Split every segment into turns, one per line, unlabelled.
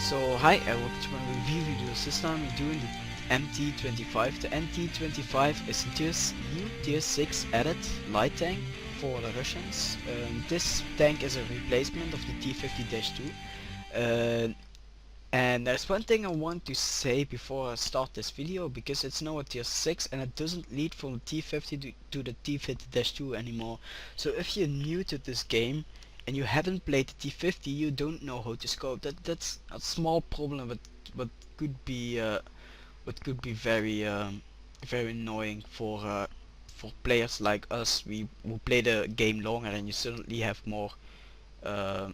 So hi and welcome to my review video. This time we're doing the MT-25. The MT-25 is just new tier 6 added light tank for the Russians. This tank is a replacement of the T-50-2. And there's one thing I want to say before I start this video, because it's now a tier 6 and it doesn't lead from the T-50 to the T-50-2 anymore. So if you're new to this game and you haven't played the T-50, you don't know how to scope. That's a small problem, but what could be very very annoying for players like us. We who play the game longer, and you suddenly have more uh,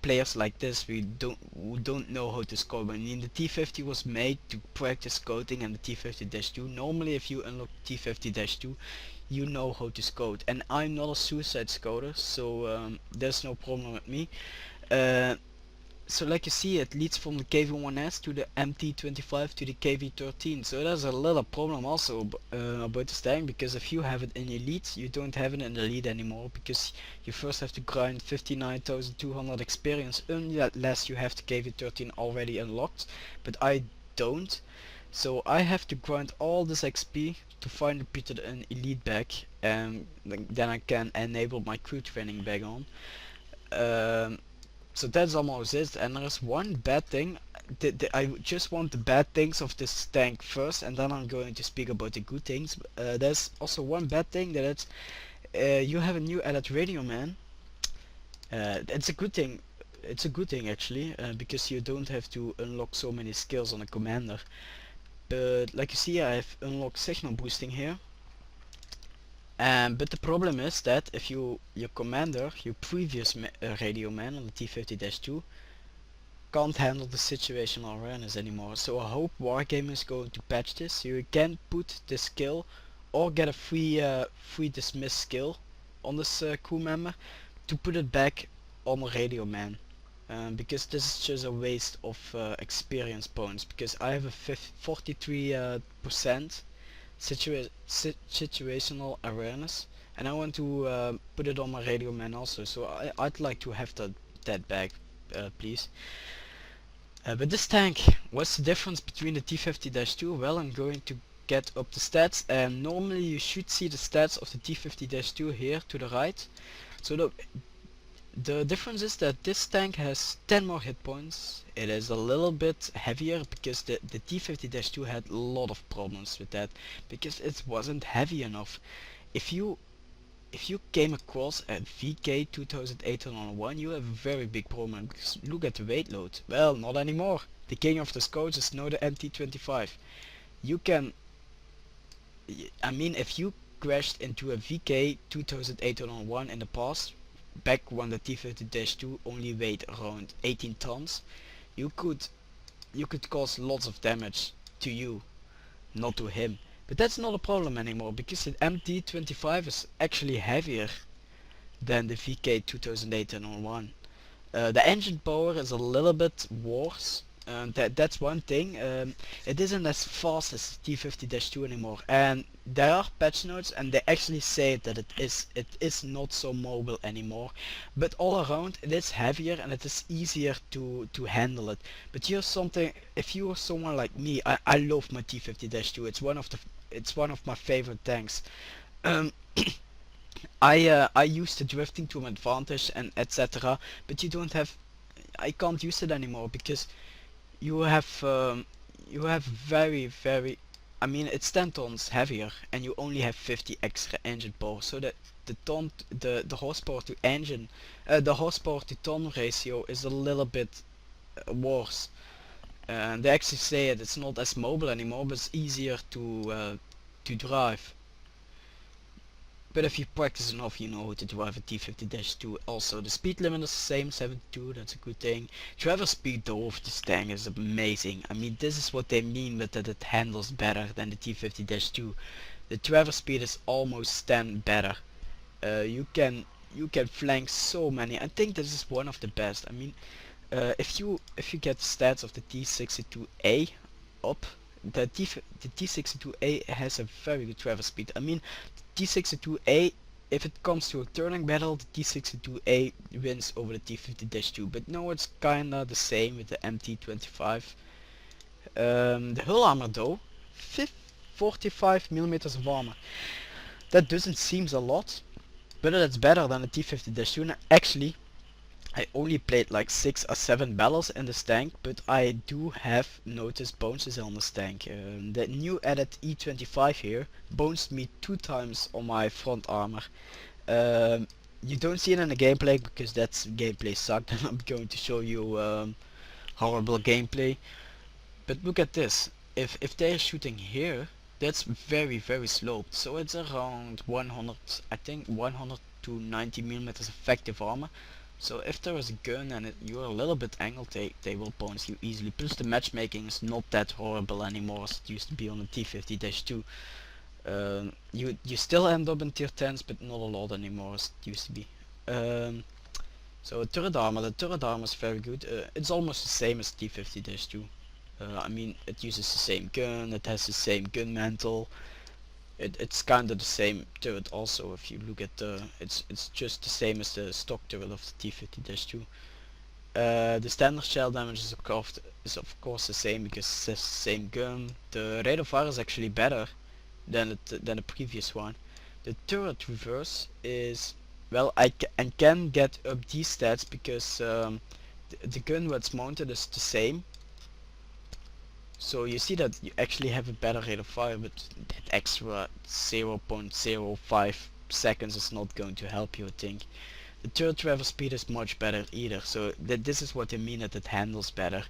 players like this who don't know how to scope. I mean, the T-50 was made to practice scouting, and the T-50-2. Normally, if you unlock T-50-2, you know how to scout. And I'm not a suicide scouter, so there's no problem with me. Uh, so like you see, it leads from the KV-1S to the MT-25 to the KV-13. So there's a little problem also about this tank, because if you have it in elite, you don't have it in the elite anymore, because you first have to grind 59,200 experience unless you have the KV-13 already unlocked, but I don't. So I have to grind all this XP to finally put it in elite back, and then I can enable my crew training back on. So that's almost it, and there's one bad thing. I just want the bad things of this tank first, and then I'm going to speak about the good things. There's also one bad thing, that it's you have a new added radio man. It's a good thing. It's a good thing actually, because you don't have to unlock so many skills on a commander. But like you see, I've unlocked signal boosting here. But the problem is that if your commander, your previous radio man on the T-50-2, can't handle the situational awareness anymore. So I hope Wargaming is going to patch this, so you can put this skill or get a free dismiss skill on this crew member to put it back on the radio man. Because this is just a waste of experience points, because I have a 43% situational awareness, and I want to put it on my radio man also, so I'd like to have that back, please. But this tank, what's the difference between the T-50-2? Well, I'm going to get up the stats, and normally you should see the stats of the T-50-2 here to the right. So the difference is that this tank has 10 more hit points. It is a little bit heavier, because the T-50-2 had a lot of problems with that, because it wasn't heavy enough. If you came across a VK 2801, you have a very big problem, because look at the weight load. Well, not anymore. The king of the scouts is now the MT-25. You can, I mean, if you crashed into a VK 2801 in the past, back when the T-50-2 only weighed around 18 tons, you could cause lots of damage to you, not to him. But that's not a problem anymore, because the MT-25 is actually heavier than the VK 2801. The engine power is a little bit worse. That's one thing. It isn't as fast as T-50-2 anymore, and there are patch notes, and they actually say that it is not so mobile anymore. But all around, it is heavier and it is easier to handle it. But here's something: if you are someone like me, I love my T-50-2. It's one of my favorite tanks. Um, I used the drifting to my advantage and etc. But you don't have. I can't use it anymore, because you have very, I mean, it's 10 tons heavier, and you only have 50 extra engine power, so that the horsepower to engine, the horsepower to ton ratio is a little bit worse. They actually say it's not as mobile anymore, but it's easier to drive. But if you practice enough, you know how to drive a T-50-2. Also, the speed limit is the same, 72, that's a good thing. Driver speed though of this tank is amazing. I mean, this is what they mean with that it handles better than the T-50-2. The driver speed is almost 10 better. You can flank so many. I think this is one of the best. I mean, if you get the stats of the T-62A up, the T-62A has a very good driver speed. I mean, T-62A if it comes to a turning battle, the T62A wins over the T50-2, but no, it's kinda the same with the MT-25. The hull armor though, 45 millimeters of armor. That doesn't seem a lot, but that's better than the T50-2. And actually, I only played like 6 or 7 battles in this tank, but I do have noticed bonuses on this tank. The new added E25 here bonused me 2 times on my front armor. You don't see it in the gameplay because that's gameplay sucked, and I'm going to show you horrible gameplay. But look at this. If they're shooting here, that's very sloped. So it's around 100, I think 100 to 90 millimeters effective armor. So if there is a gun and you're a little bit angled, they will bonus you easily. Plus the matchmaking is not that horrible anymore as it used to be on the T50-2. You still end up in tier 10s, but not a lot anymore as it used to be. So the turret armor is very good. It's almost the same as T50-2. I mean, it uses the same gun, it has the same gun mantle. It's kinda the same turret also. If you look at it's just the same as the stock turret of the T50-2. The standard shell damage is of course the same because it's the same gun. The rate of fire is actually better than the previous one. The turret reverse is, well, I can get up these stats because the gun where it's mounted is the same. So you see that you actually have a better rate of fire, but that extra 0.05 seconds is not going to help you, I think. The turret traverse speed is much better either, so this is what I mean, that it handles better.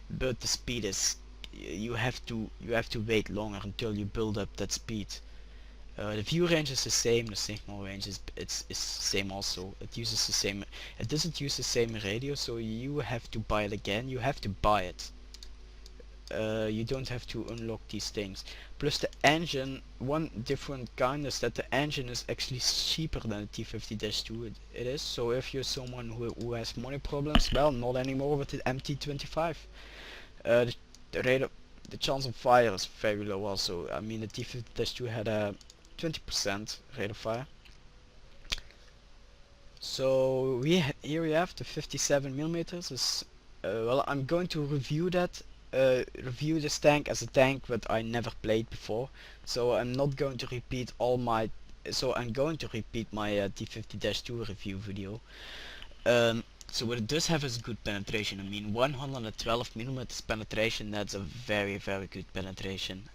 But the speed is, you have to wait longer until you build up that speed. The view range is the same, the signal range is same also. It uses the same, it doesn't use the same radio, so you have to buy it again. You have to buy it. You don't have to unlock these things. Plus the engine, one different kind is that the engine is actually cheaper than the T50-2. It is, so if you're someone who has money problems, well, not anymore with the MT-25. The chance of fire is very low also. I mean, the T50-2 had a 20% rate of fire. So here we have the 57 millimeters. Is well, I'm going to review that. Review this tank as a tank that I never played before, so I'm not going to repeat all my, I'm going to repeat my T50-2 review video. So what it does have is good penetration. I mean, 112 millimeters penetration, that's a very good penetration.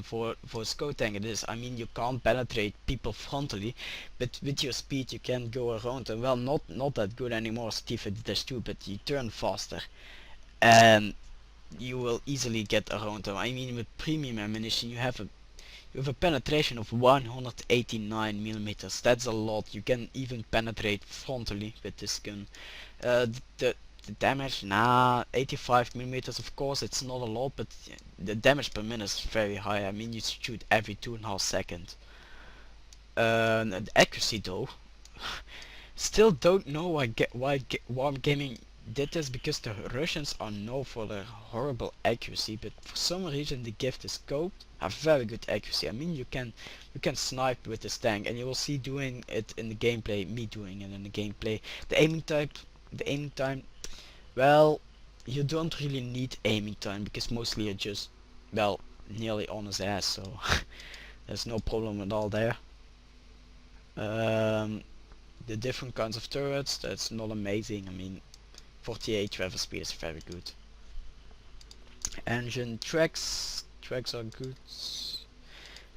For a scout tank it is. I mean, you can't penetrate people frontally, but with your speed you can go around, and well, not that good anymore as T50-2, but you turn faster. And you will easily get around them. I mean, with premium ammunition you have a penetration of 189 millimeters. That's a lot. You can even penetrate frontally with this gun. The damage, 85 millimeters. Of course, it's not a lot, but the damage per minute is very high. I mean, you shoot every 2.5 seconds. The accuracy though, still don't know why Warm Gaming did this, because the Russians are known for their horrible accuracy, but for some reason they give the scope a very good accuracy. I mean, you can snipe with this tank, and you will see doing it in the gameplay, me doing it in the gameplay. The aiming time, well, you don't really need aiming time because mostly you're just, well, nearly on his ass, so there's no problem at all there. The different kinds of turrets, that's not amazing. I mean, 48 traverse speed is very good. Engine, tracks are good.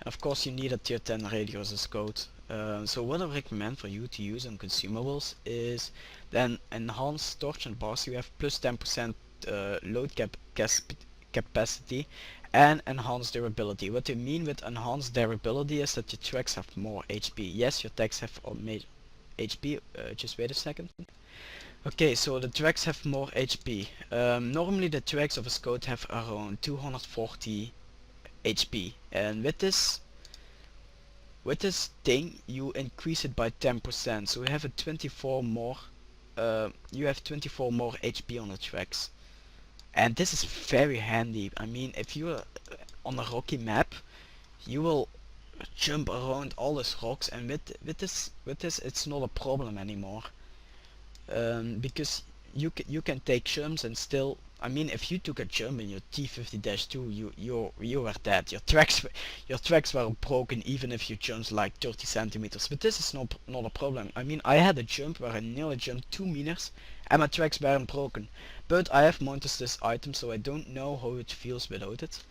And of course you need a tier 10 radio as a scout. So what I recommend for you to use on consumables is then enhanced torch and bars. You have plus 10% load capacity and enhanced durability. What I mean with enhanced durability is that your tracks have more HP. Yes, your tanks have HP. Just wait a second. Okay, so the tracks have more HP. Normally the tracks of a scout have around 240 HP, and with this thing you increase it by 10%, so you have a 24 more HP on the tracks, and this is very handy. I mean, if you're on a rocky map, you will jump around all these rocks, and with this it's not a problem anymore. Because you can take jumps and still, I mean, if you took a jump in your T50-2, you were dead. Your tracks were broken even if you jumped like 30 centimeters. But this is not a problem. I mean, I had a jump where I nearly jumped 2 meters and my tracks weren't broken. But I have mounted this item, so I don't know how it feels without it.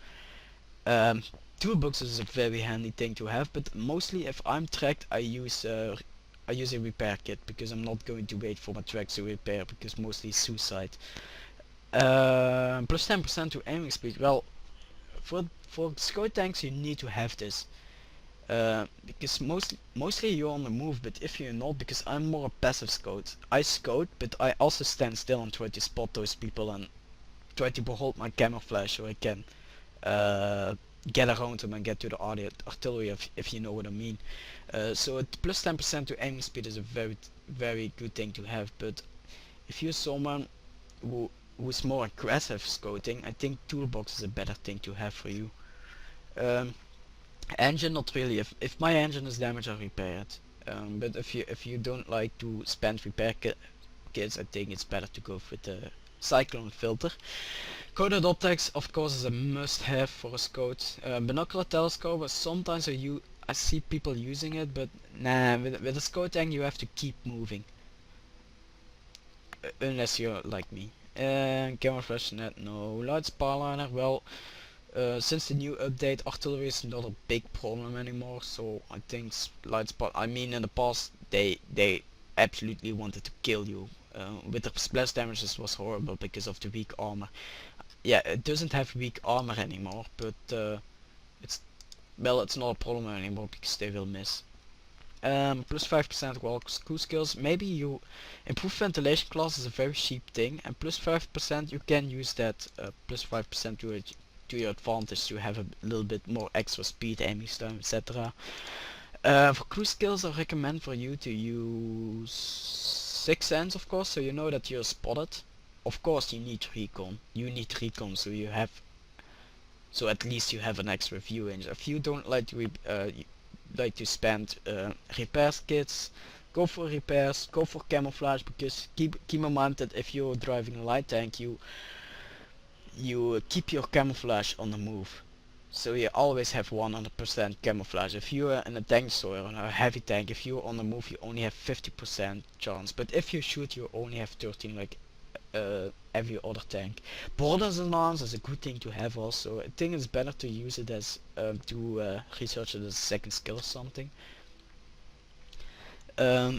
Toolbox is a very handy thing to have, but mostly if I'm tracked, I use a repair kit, because I'm not going to wait for my tracks to repair, because mostly it's suicide. Plus 10% to aiming speed. Well, for scout tanks you need to have this. Because mostly you're on the move, but if you're not, because I'm more a passive scout. I scout, but I also stand still and try to spot those people and try to behold my camouflage so I can get around them and get to the artillery, if you know what I mean. So at plus 10% to aiming speed is a very good thing to have, but if you're someone who's more aggressive scouting, I think toolbox is a better thing to have for you. Engine, not really. If my engine is damaged, I repair it. But if you don't like to spend repair kits, I think it's better to go with the cyclone filter. Coded optics, of course, is a must-have for a scout. Binocular telescope, sometimes I see people using it, but nah, with a scout tank you have to keep moving. Unless you're like me. Camouflage net, no. Light sparliner, well, since the new update, artillery is not a big problem anymore, so I think light spot. I mean, in the past they absolutely wanted to kill you. With the splash damage, this was horrible because of the weak armor. Yeah, it doesn't have weak armor anymore, but it's not a problem anymore because they will miss. Plus 5% wall crew skills. Maybe you improve ventilation class is a very cheap thing, and plus 5% you can use that plus 5% to your advantage to have a little bit more extra speed, aiming time, etc. For crew skills, I recommend for you to use 6th sense, of course, so you know that you're spotted. Of course, you need recon. So at least you have an extra view range. If you don't like to spend repairs kits, go for repairs, go for camouflage, because keep in mind that if you're driving a light tank, you keep your camouflage on the move. So you always have 100% camouflage. If you are in a tank store or a heavy tank, if you're on the move, you only have 50% chance. But if you shoot, you only have 13, like every other tank. Borders alarms is a good thing to have also. I think it's better to use it as to research it as a second skill or something.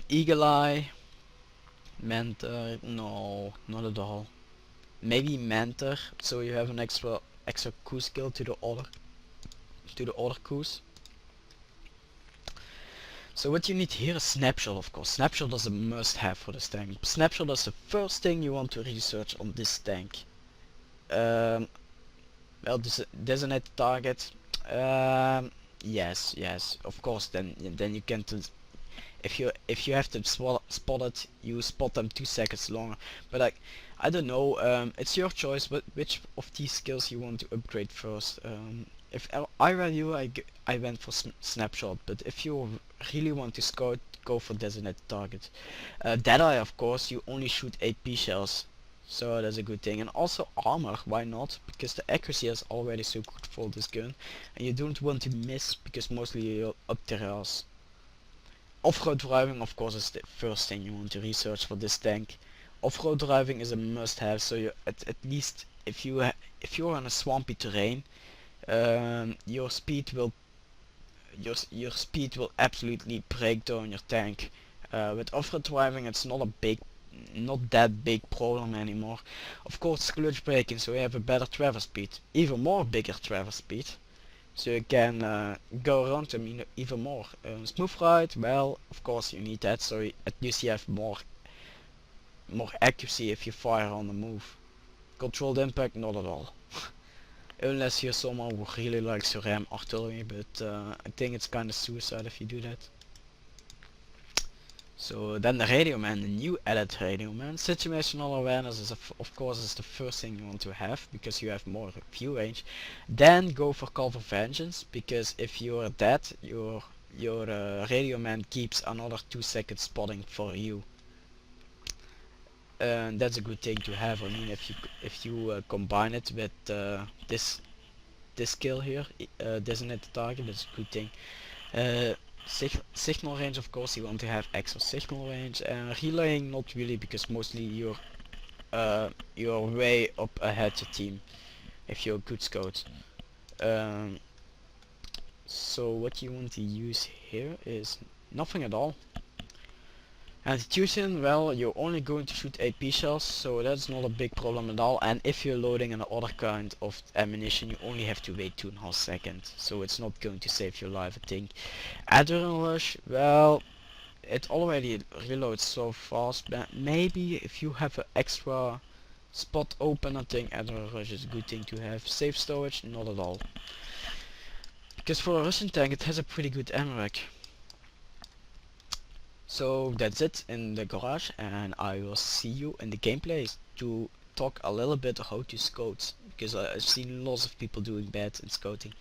Eagle Eye, Mentor, no, not at all. Maybe Mentor, so you have an extra coup skill to the other coups. So what you need here is Snapshot, of course. Snapshot is a must-have for this tank. Snapshot is the first thing you want to research on this tank. Well, designate target. Yes, of course. Then you can. If you have them spotted, you spot them 2 seconds longer. But like, I don't know. It's your choice. But which of these skills you want to upgrade first? If I were you, I went for Snapshot, but if you really want to scout, go for Designated Target. Deadeye, of course, you only shoot 8p shells, so that's a good thing. And also armor, why not? Because the accuracy is already so good for this gun, and you don't want to miss, because mostly you're up the rails. Off-road driving, of course, is the first thing you want to research for this tank. Off-road driving is a must-have, so you at least if you're on a swampy terrain, your speed will absolutely break down your tank. With off-road driving, it's not that big problem anymore. Of course, clutch braking, so you have a better traverse speed, even more bigger traverse speed, so you can go around them even more. Smooth ride, well, of course you need that, so at least you have more accuracy if you fire on the move. Controlled impact, not at all. Unless you're someone who really likes to ram artillery, but I think it's kinda suicide if you do that. So then the radio man, the new added radio man. Situational awareness is of course is the first thing you want to have because you have more view range. Then go for call for vengeance because if you are dead, your radio man keeps another 2 seconds spotting for you. And that's a good thing to have. I mean, if you combine it with this skill here, designate the target, that's a good thing. Signal range, of course, you want to have extra signal range. Relaying, not really, because mostly you're way up ahead your team if you're a good scout. So what you want to use here is nothing at all. Anti-tuition, well, you're only going to shoot AP shells, so that's not a big problem at all. And if you're loading another kind of ammunition, you only have to wait 2.5 seconds, so it's not going to save your life, I think. Adrenaline rush, well, it already reloads so fast, but maybe if you have an extra spot open, I think adrenaline rush is a good thing to have. Safe storage, not at all. Because for a Russian tank, it has a pretty good ammo rack. So that's it in the garage, and I will see you in the gameplay to talk a little bit how to scout, because I've seen lots of people doing bad in scouting.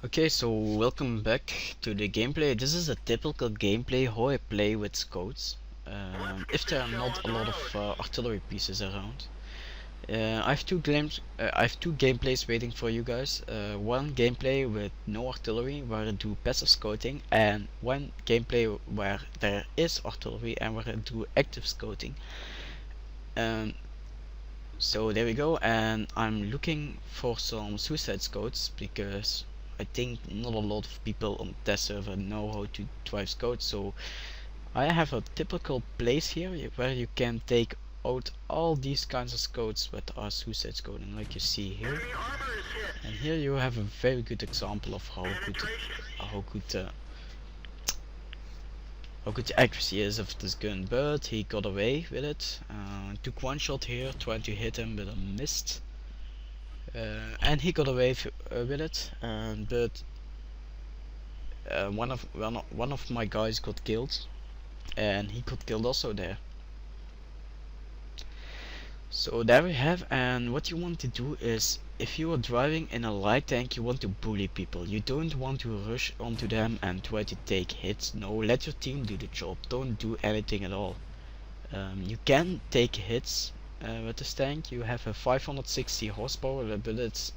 Okay, so welcome back to the gameplay. This is a typical gameplay how I play with scouts, if there are not a lot of artillery pieces around. I have two gameplays waiting for you guys. One gameplay with no artillery where I do passive scouting, and one gameplay where there is artillery and where I do active scouting. So there we go, and I'm looking for some suicide scouts because I think not a lot of people on test server know how to drive scouts. So I have a typical place here where you can take out all these kinds of scouts that are suicide scouting, like you see here. And here you have a very good example of how good the accuracy is of this gun. But he got away with it. Took one shot here, tried to hit him but I missed. And he got away with it. But one of my guys got killed, and he got killed also there. So there we have, and what you want to do is, if you are driving in a light tank, you want to bully people. You don't want to rush onto them and try to take hits. No, let your team do the job. Don't do anything at all. You can take hits with this tank. You have a 560 horsepower, but it's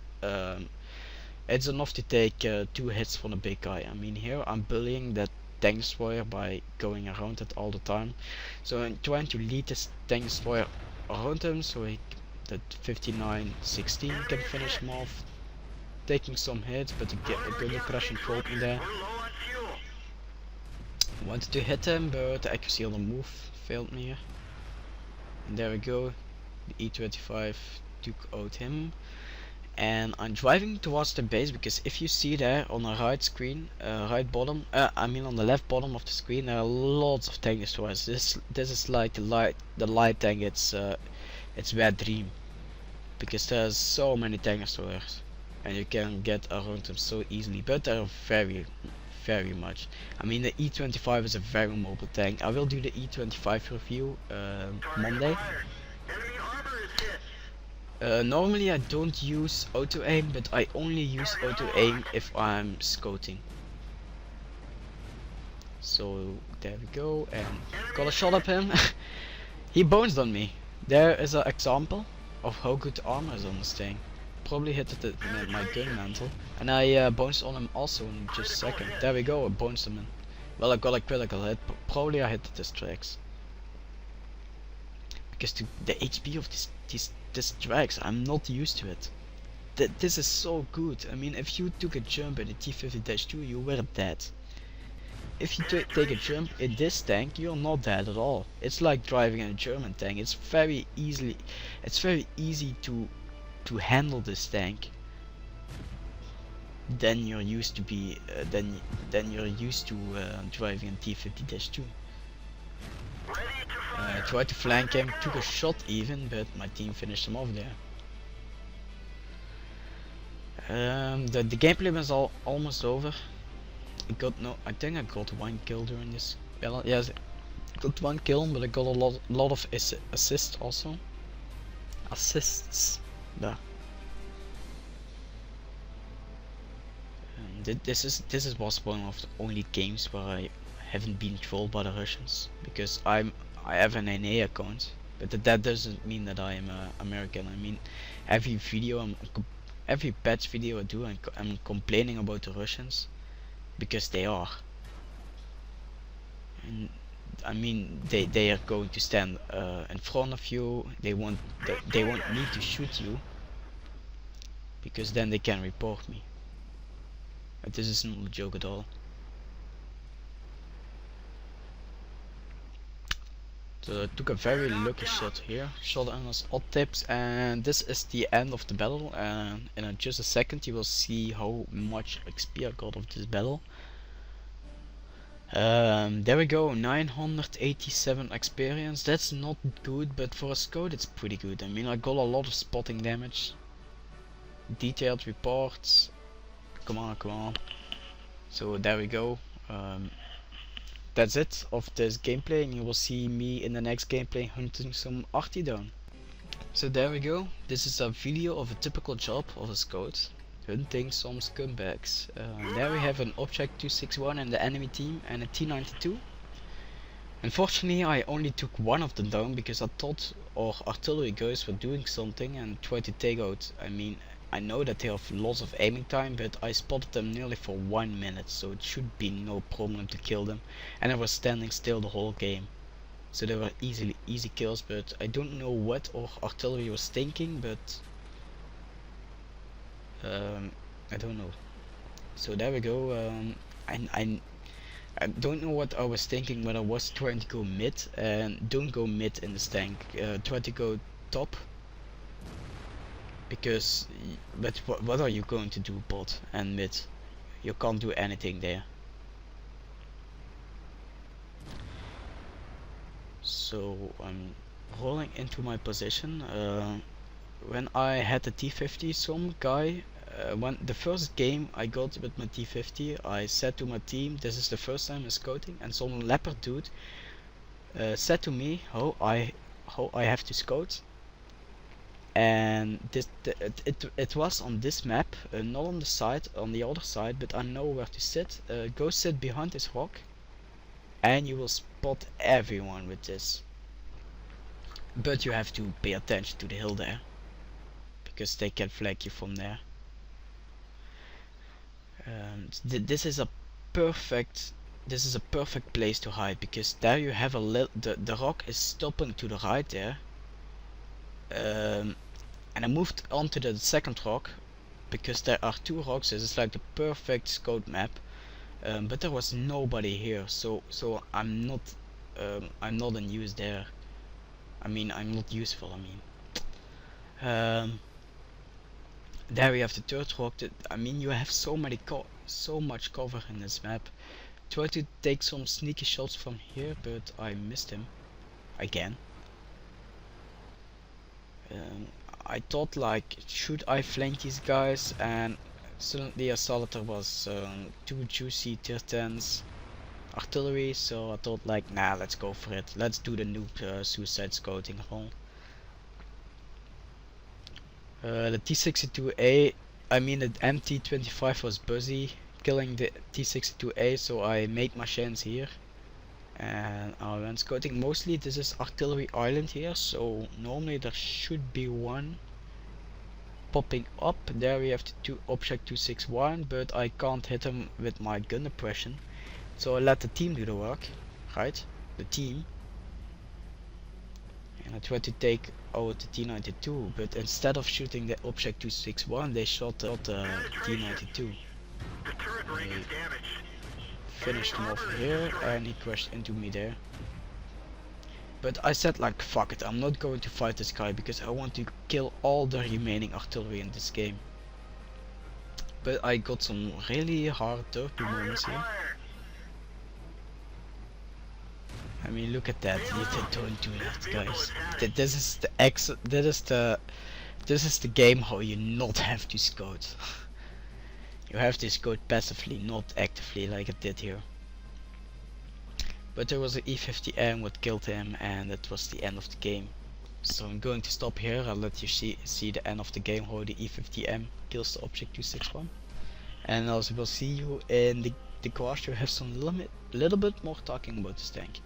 enough to take 2 hits from a big guy. I mean, here I'm bullying that tank destroyer by going around it all the time. So I'm trying to lead this tank destroyer around him so that 59-16 can finish him off, taking some hits, but the gun depression killed me there. Wanted to hit him, but the accuracy on the move failed me here. And there we go, the E-25 took out him. And I'm driving towards the base because if you see there on the right screen, right bottom, I mean on the left bottom of the screen, there are lots of tank destroyers. This is like the light tank. It's bad dream because there's so many tank destroyers and you can get around them so easily. But they're very much. I mean, the E-25 is a very mobile tank. I will do the E-25 review Monday. Normally I don't use auto aim, but I only use auto aim if I'm scouting. So there we go, and got a shot at him. He bounced on me. There is an example of how good the armor is on this thing. Probably hit it with my gun mantle, and I bounced on him also in just a second. There we go, I bounced him in. Well, I got a critical hit, but probably I hit the tracks. Because the HP of this tracks, I'm not used to it. This is so good. I mean, if you took a jump in a T-50-2, you were dead. If you take a jump in this tank, you're not dead at all. It's like driving in a German tank. It's very easy to handle this tank. Then you're used to you're used to driving in T-50-2. Tried to flank him, took a shot even, but my team finished him off there. The gameplay was almost over. I think I got one kill during this battle. Yes, I got one kill, but I got a lot of assists also. Assists. Yeah. This was one of the only games where I haven't been trolled by the Russians, because I have an NA account, but that doesn't mean that I am American. I mean, every video every patch video I do, I'm complaining about the Russians, because they are. And I mean, they are going to stand in front of you. They want me to shoot you, because then they can report me. But this is not a joke at all. So I took a very lucky shot here. Shot on us odd tips, and this is the end of the battle. And in just a second you will see how much XP I got of this battle. There we go, 987 experience. That's not good, but for a scout it's pretty good. I mean, I got a lot of spotting damage, detailed reports. Come on. So there we go. That's it of this gameplay, and you will see me in the next gameplay hunting some arty down. So there we go. This is a video of a typical job of a scout, hunting some scumbags. There we have an Object 261 and the enemy team, and a T-92. Unfortunately I only took one of them down, because I thought our artillery guys were doing something and tried to take out. I mean, I know that they have lots of aiming time, but I spotted them nearly for 1 minute, so it should be no problem to kill them. And I was standing still the whole game, so they were easy kills. But I don't know what our artillery was thinking, but I don't know. So there we go. I don't know what I was thinking when I was trying to go mid, and don't go mid in this tank. Try to go top. Because, but what are you going to do bot and mid? You can't do anything there. So I'm rolling into my position. When I had the T50, some guy, when the first game I got with my T50, I said to my team, this is the first time I'm scouting, and some leopard dude said to me how I have to scout. And it was on this map, not on the side, on the other side, but I know where to sit. Go sit behind this rock, and you will spot everyone with this. But you have to pay attention to the hill there, because they can flank you from there. This is a perfect place to hide, because there you have the rock is stopping to the right there. And I moved on to the second rock, because there are two rocks. This is like the perfect scout map, but there was nobody here, so I'm not in use there. I mean, I'm not useful. I mean, there we have the third rock. I mean, you have so much cover in this map. Try to take some sneaky shots from here, but I missed him again. I thought, like, should I flank these guys, and suddenly I saw that there was two juicy tier 10s artillery, so I thought, like, nah, let's go for it. Let's do the noob suicide scouting role. The T-62A, I mean the MT-25 was busy killing the T-62A, so I made my chance here. And I went scouting. Mostly this is artillery island here, so normally there should be one popping up. There we have the Object 261, but I can't hit him with my gun depression, so I let the team do the work, right? The team. And I tried to take out the T-92, but instead of shooting the Object 261, they shot the T-92. Finished him off here, and he crashed into me there. But I said, like, fuck it, I'm not going to fight this guy, because I want to kill all the remaining artillery in this game. But I got some really hard derpy moments here. I mean, look at that. You don't do that, guys. This is the game how you not have to scout. You have this code passively, not actively like it did here. But there was an E50M what killed him, and that was the end of the game. So I'm going to stop here. I'll let you see the end of the game, how the E50M kills the object 261. And also we'll see you in the garage to have some little bit more talking about this tank.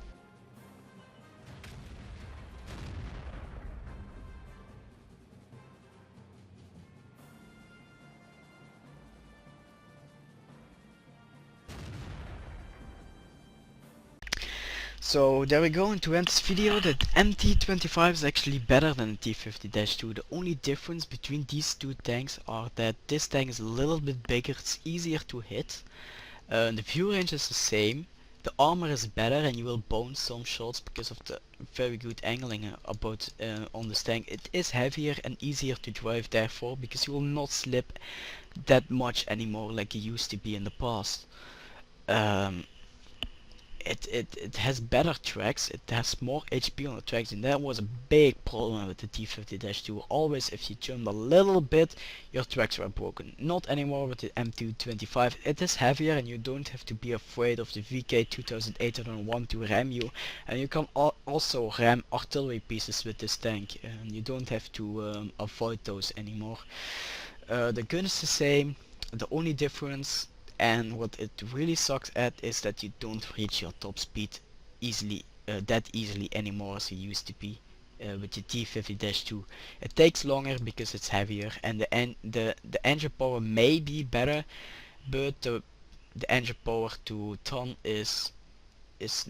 So there we go, and to end this video, that MT-25 is actually better than the T-50-2. The only difference between these two tanks are that this tank is a little bit bigger, it's easier to hit. The view range is the same, the armor is better, and you will bounce some shots because of the very good angling on this tank. It is heavier and easier to drive therefore, because you will not slip that much anymore like you used to be in the past. It has better tracks, it has more HP on the tracks, and that was a big problem with the T-50-2. Always if you jumped a little bit, your tracks were broken. Not anymore with the MT-25. It is heavier and you don't have to be afraid of the VK 2801 to ram you, and you can also ram artillery pieces with this tank, and you don't have to avoid those anymore. The gun is the same, the only difference, and what it really sucks at, is that you don't reach your top speed that easily anymore as you used to be with the T-50-2. It takes longer because it's heavier, and the engine power may be better, but the engine power to ton is it's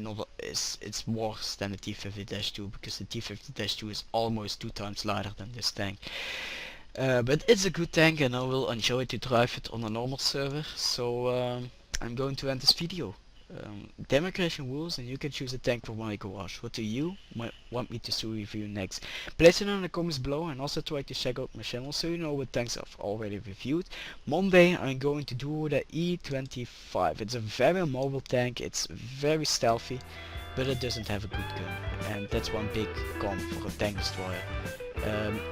worse than the T-50-2, because the T-50-2 is almost 2 times lighter than this tank. But it's a good tank, and I will enjoy to drive it on a normal server. So I'm going to end this video. Demo creation rules, and you can choose a tank for my garage. What do you want me to review next? Place it in the comments below, and also try to check out my channel so you know what tanks I've already reviewed. Monday I'm going to do the E-25. It's a very mobile tank, it's very stealthy, but it doesn't have a good gun, and that's one big con for a tank destroyer.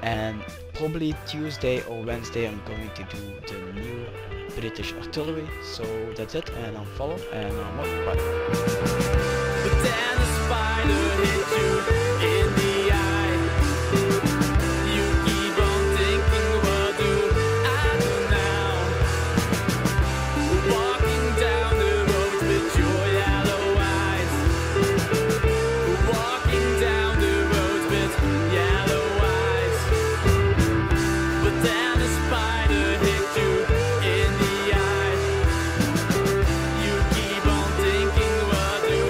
And probably Tuesday or Wednesday I'm going to do the new British artillery. So that's it, and I'm follow, and I'm off. Bye.